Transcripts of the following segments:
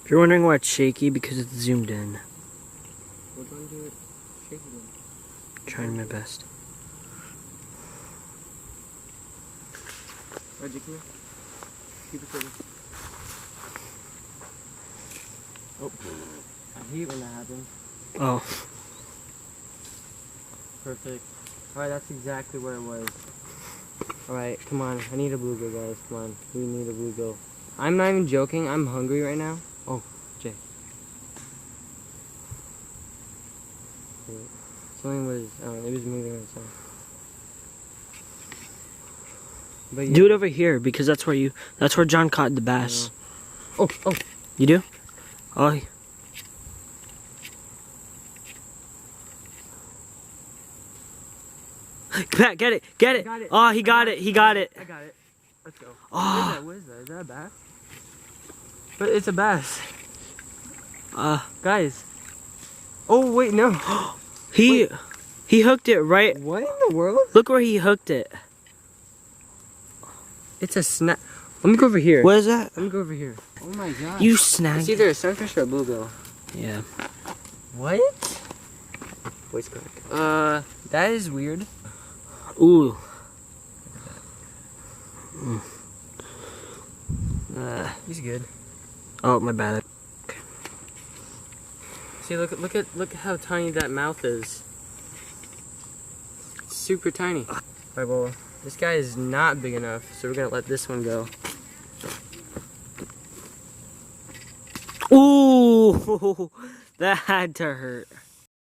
If you're wondering why it's shaky, because it's zoomed in. We're going to do it shaky then. Trying my best. Reggie, come here. Keep it steady. Oh, I hate when that happens. Oh. Perfect. Alright, that's exactly where it was. Alright, come on. I need a bluegill, guys. Come on. We need a bluegill. I'm not even joking. I'm hungry right now. Oh, Jay. Something was, it was moving on its own. But yeah. Do it over here, because that's where John caught the bass. Oh. You do? Oh. Pat, get it. Got it. Oh, he got it. I got it. Let's go. Oh. What is that? Is that a bass? But it's a bass. Guys. Oh, wait, no. He hooked it right. What in the world? Look where he hooked it. It's a snap. Let me go over here. What is that? Let me go over here. Oh my god. You snagged It's either a sunfish or a bluegill. Yeah. What? Voice crack. That is weird. Ooh. He's good. Oh, my bad. See, look at how tiny that mouth is. It's super tiny. Alright, well, this guy is not big enough, so we're gonna let this one go. Ooh, that had to hurt.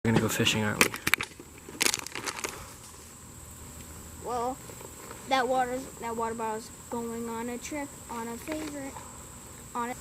We're gonna go fishing, aren't we? Well, that water bottle's going on a trip, on a favorite, on it.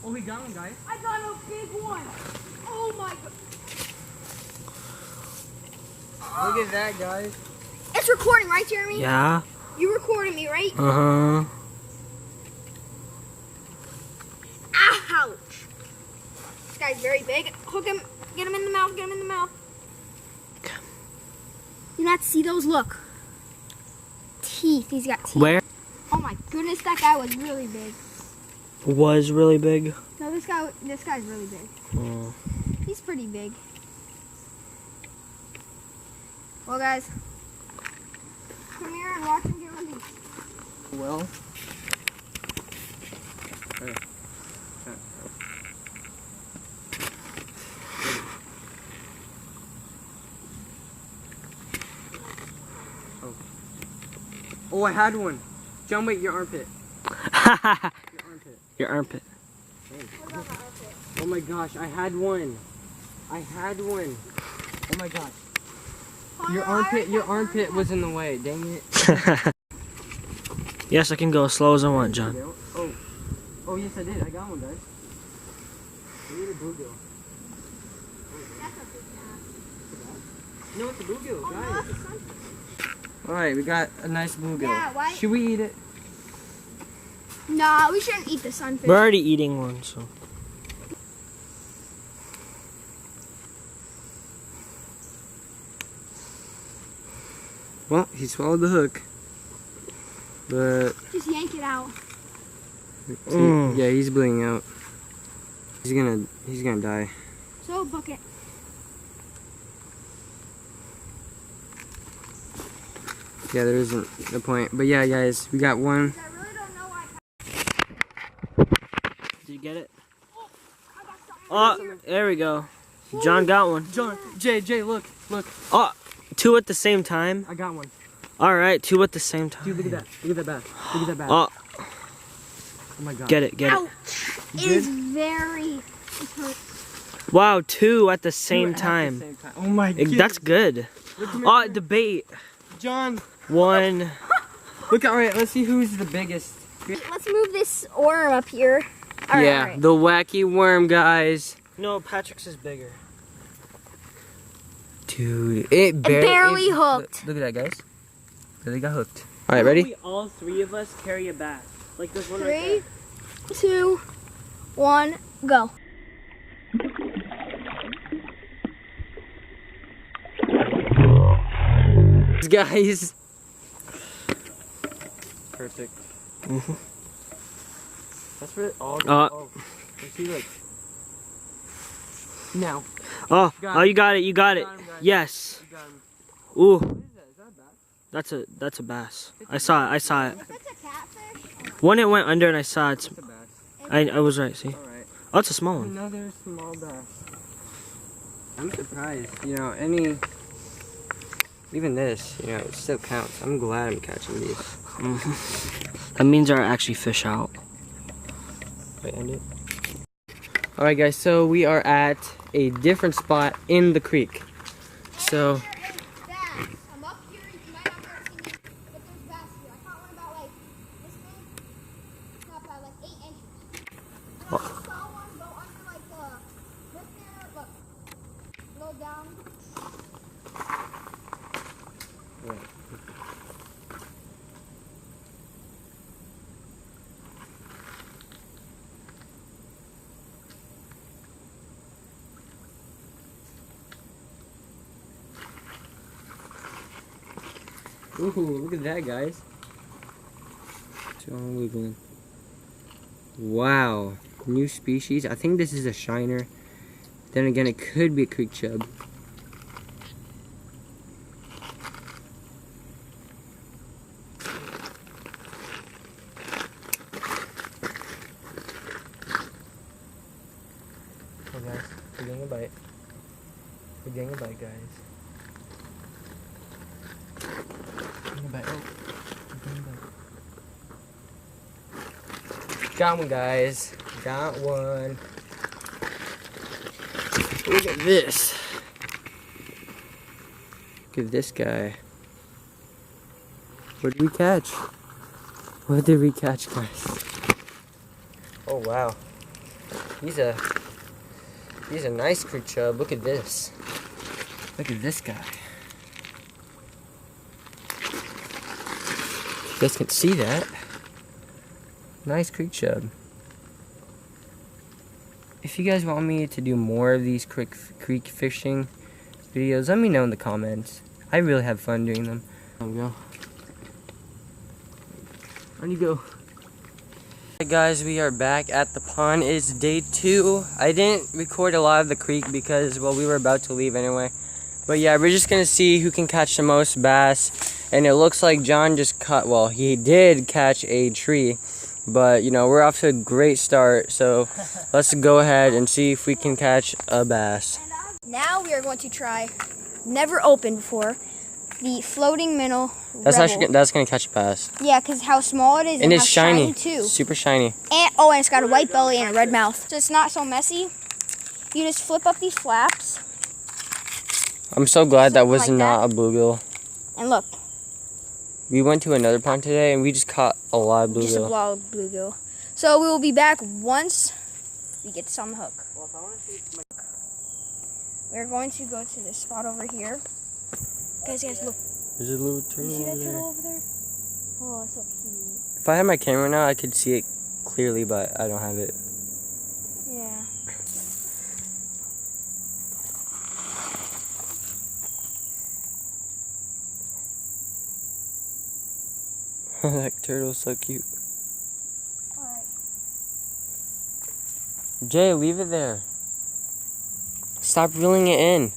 Oh, we got one, guys. I got a big one. Oh my god. Look at that, guys. It's recording, right, Jeremy? Yeah. You recording me, right? Uh-huh. Ouch. This guy's very big. Hook him. Get him in the mouth. Get him in the mouth. You not see those? Look. Teeth. He's got teeth. Where? Oh my goodness, that guy was really big. Was really big. No, this guy's really big. Oh. He's pretty big. Well, guys, come here and watch him get released. Well. Oh, I had one. John, wait, your armpit. Your armpit. What about my outfit? Oh my gosh, I had one. Oh my gosh. Your armpit was in the way. Dang it. Yes, I can go as slow as I want, John. Oh yes, I did. I got one, guys. We need a bluegill. That's a big bass. No, it's a bluegill, Oh, no, guys. that's a sunfish. All right, we got a nice bluegill. Yeah, why? Should we eat it? Nah, we shouldn't eat the sunfish. We're already eating one, so. Well, he swallowed the hook. But Just yank it out. see, yeah, he's bleeding out. He's gonna die. So, bucket. Yeah, there isn't a point. But yeah, guys, we got one. I really don't know why. Did you get it? I got something Oh, here. there we go. John got one. John, Jay, look. Oh, two at the same time. I got one. All right, two at the same time. Dude, look at that. Look at that bass. Look at that bass. Oh, Oh my god. get it. Ouch. You It good? is very. It hurts. Wow, two at the Two same at the time. same time. Oh my god. That's good. Look, come Oh, here. the bait. John. One. Look, alright, let's see who's the biggest. Let's move this worm up here. All right, yeah, all right. the wacky worm, guys. No, Patrick's is bigger. Dude, it barely hooked. Look at that, guys. Really got hooked. All right, ready? All three of us carry a bass. Like this one 3, 2, 1, go. Guys. Perfect. That's where it all goes. You see, like. Now. Oh, Got oh, him. you got it. You got it. Got him, guys. Yes. You got him. Ooh, What is that? Is that a bass? that's a bass. I saw it. I saw it. If it's a catfish, When it went under and I saw it, It's a bass. I was right. See? All right. Oh, it's a small one. Another small bass. I'm surprised. You know, even this, you know, it still counts. I'm glad I'm catching these. That means there are actually fish out. Wait, end it. All right, guys. So we are at a different spot in the creek. So. I'm up here. You might not be able to see me, but there's bass here. I caught one about like this big. It's not about like 8 inches. And I just saw one go under like the lip there. Look, go down. Ooh, look at that, guys. It's all wiggling. Wow. New species. I think this is a shiner. Then again, it could be a creek chub. Oh, guys. We're getting a bite. We're getting a bite, guys. Got one, guys. Got one. Look at this. Look at this guy. What did we catch? What did we catch, guys? Oh wow. He's a nice creek chub. Look at this. Look at this guy. You guys can see that. Nice creek chub. If you guys want me to do more of these creek fishing videos, let me know in the comments. I really have fun doing them. There we go. Where'd you go? Hey guys, we are back at the pond. It's day 2. I didn't record a lot of the creek because, well, we were about to leave anyway. But yeah, we're just gonna see who can catch the most bass. And it looks like John just caught, well, he did catch a tree. But, you know, we're off to a great start. So let's go ahead and see if we can catch a bass. Now we are going to try, never opened before, the floating minnow That's gonna catch a bass. Yeah, because how small it is And how it's shiny too. Super shiny. And oh, and it's got a white belly and a red mouth. So it's not so messy. You just flip up these flaps. I'm so glad that was like not a bluegill. And look. We went to another pond today and we just caught a lot of Just a bluegill. lot of bluegill. So we will be back once we get this on the hook. We're going to go to this spot over here. Guys, look. There's a little You turtle see that over there. turtle over there? Oh, it's so cute. If I had my camera now, I could see it clearly, but I don't have it. Yeah. That turtle's so cute. Alright. Jay, leave it there. Stop reeling it in.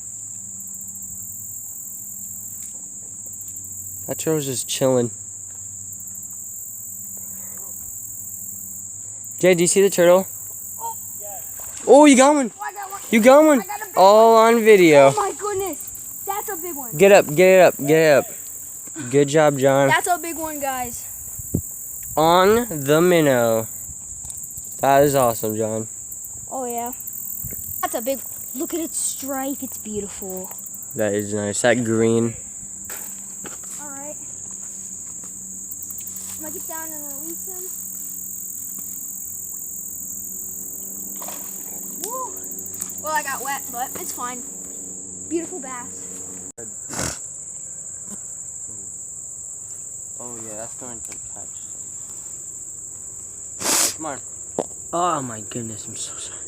That turtle's just chilling. Jay, do you see the turtle? Oh, yes. Oh, you got one. Oh, I got one. You got one. I got a big All on video. Oh my goodness. That's a big one. Get up, get it up, get it up. Good job, John. That's a big one, guys. On the minnow. That is awesome, John. Oh, yeah. That's a big, look at its stripe. It's beautiful. That is nice. That green. Alright. I'm gonna get down and release him. Woo! Well, I got wet, but it's fine. Beautiful bass. Oh yeah, that's going to catch. Come on. Oh my goodness, I'm so sorry.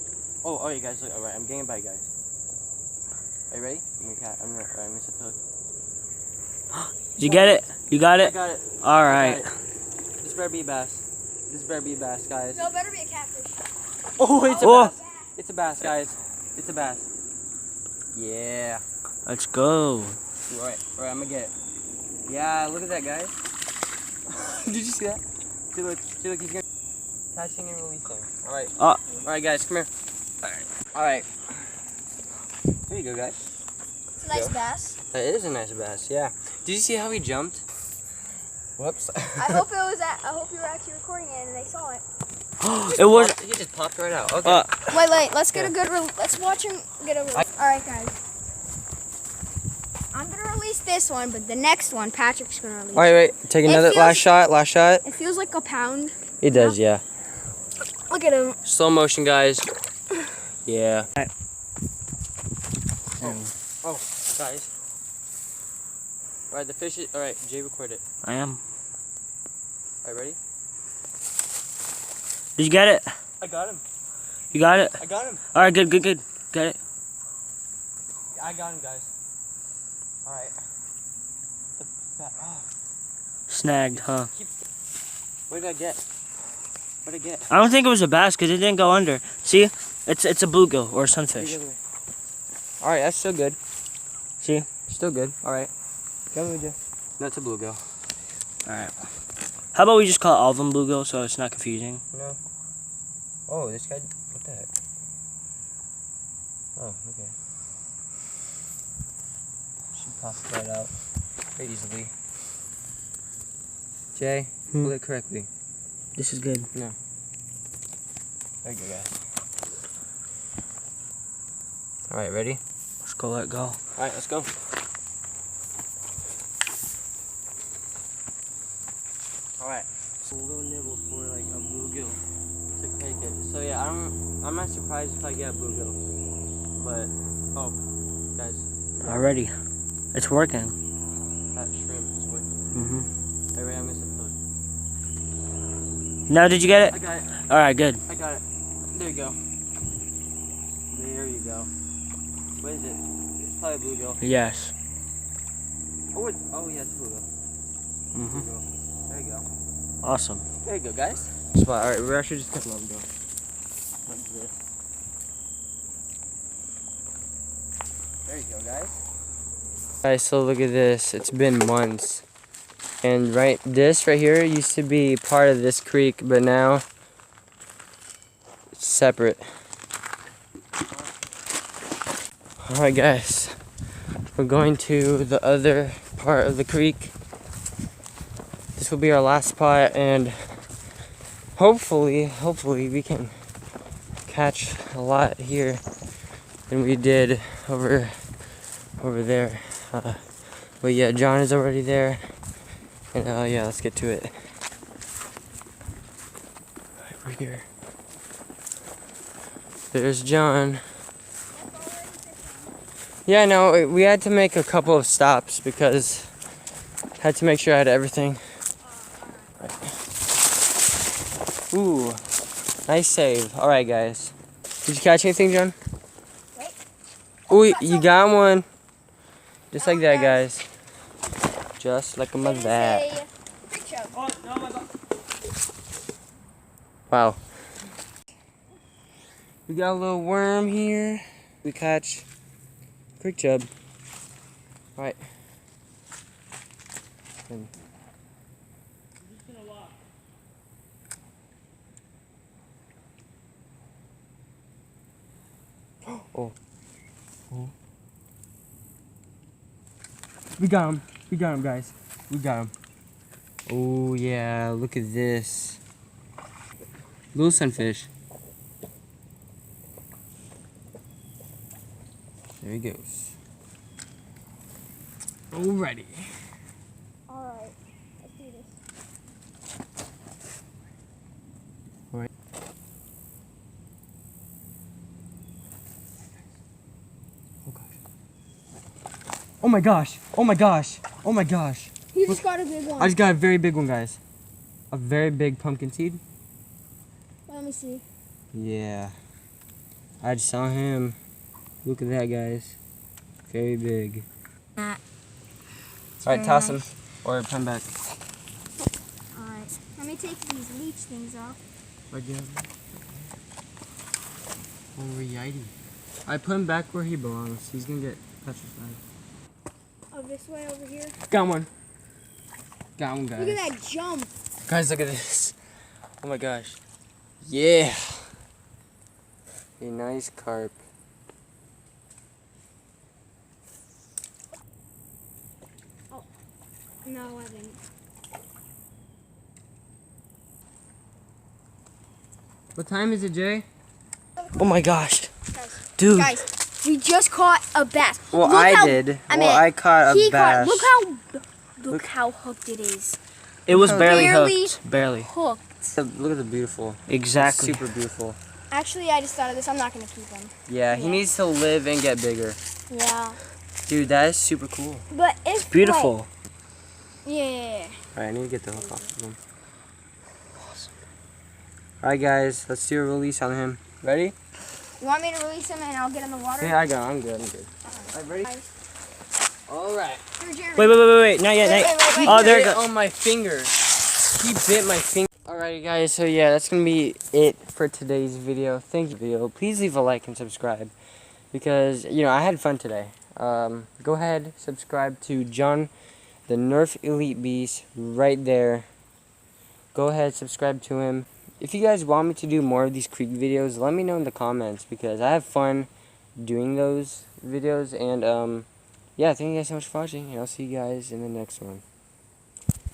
Oh, alright guys, look, alright, I'm getting a bite, guys. Are you ready? I'm gonna set the hook. Did you get it? You got I it? got it. Alright. This better be a bass. This better be a bass, guys. No, it better be a catfish. Oh, it's a Oh. bass. It's a bass, guys. It's a bass. Yeah. Let's go. Alright, I'm gonna get it. Yeah, look at that, guys. Did you see that? See, look, he's gonna catching and releasing. Alright. Alright, guys, come here. Alright. There you go, guys. It's a nice bass. That is a nice bass, yeah. Did you see how he jumped? Whoops. I hope you were actually recording it and they saw it. It was. He just popped right out. Okay. Wait, let's get a good let's watch him get a Alright guys. I'm gonna release this one, but the next one Patrick's gonna release. Alright, wait. Take another last shot. It feels like a pound. It does, yeah. Look at him. Slow motion, guys. Yeah. Oh, guys. Alright, the fish is. Alright, Jay, record it. I am. Alright, ready? Did you get it? I got him. You got it? I got him. Alright, good. Got it? I got him, guys. Alright. Snagged, huh? What did I get? What did I get? I don't think it was a bass because it didn't go under. See? It's a bluegill or a sunfish. Alright, that's still good. See? Still good. Alright. Go with you. No, it's a bluegill. Alright. How about we just call all of them bluegill so it's not confusing? No. Oh, this guy. What the heck? Oh, okay. She popped right out very easily. Jay, pull it correctly. This is good. No. There you go, guys. Alright, ready? Let's go let go. Alright, let's go. Alright. So we'll go nibble for like a bluegill to take it. So yeah, I'm not surprised if I get a bluegill. But oh, guys, Already. It's working. that shrimp is working. Mm-hmm. Alright, I'm gonna set the hook. Now, did you get I it? got it. Alright, good. I got it. There you go. There you go. What is it? It's probably a bluegill. Yes. Oh, yeah, it's a bluegill. Mm-hmm. Bluegill. There you go. Awesome. There you go, guys. Spot. Alright, we're actually just gonna let him go. Like this. There you go, guys. Guys, so look at this. It's been months. And this right here used to be part of this creek, but now it's separate. Alright, guys. We're going to the other part of the creek. This will be our last spot, and hopefully we can catch a lot here than we did over there. But yeah, John is already there, and yeah, let's get to it. Right, we're here. There's John. Yeah, no, we had to make a couple of stops because I had to make sure I had everything. Ooh, nice save. All right, guys. Did you catch anything, John? Ooh, you got one. Just like that, guys. Just like that. Wow. We got a little worm here. We catch creek chub. All right. And oh. We got him, guys. We got him. Oh yeah, look at this. Little sunfish. There he goes. Alrighty. Alright, let's do this. Alright. Oh gosh. Oh my gosh. Oh my gosh. Oh my gosh. He just got a big one. I just got a very big one, guys. A very big pumpkin seed. Let me see. Yeah. I just saw him. Look at that, guys. Very big. Alright, toss him. Or put him back. Alright. Let me take these leech things off. Oh, yikey. I put him back where he belongs. He's gonna get petrified. Oh, this way over here. Got one. Got one, guys. Look at that jump. Guys, look at this. Oh my gosh. Yeah. A nice carp. No, I didn't. What time is it, Jay? Oh my gosh. Guys, Dude. guys, we just caught a bass. Well, Look I how- did. I Well, mean, I caught a he bass. Look how hooked it is. It was barely Barely hooked. Barely. Hooked. Look at the beautiful. Exactly. Super beautiful. Actually, I just thought of this. I'm not gonna keep him. Yeah, he Yeah. needs to live and get bigger. Yeah. Dude, that is super cool. But if Beautiful. yeah. Alright, I need to get the hook off of him. Awesome. Alright, guys, let's do a release on him. Ready? You want me to release him and I'll get in the water? Yeah, I got him. I'm good. I'm good. Alright, ready? Guys, Alright. here, Jeremy. Wait. Not yet. Wait. Oh, there it Bit goes. on my finger. He bit my finger. Alright, guys, so yeah, that's gonna be it for today's video. Thank you, please leave a like and subscribe because, you know, I had fun today. Go ahead, subscribe to John the Nerf Elite Beast right there. Go ahead, subscribe to him. If you guys want me to do more of these creek videos, let me know in the comments because I have fun doing those videos. And yeah, thank you guys so much for watching, and I'll see you guys in the next one.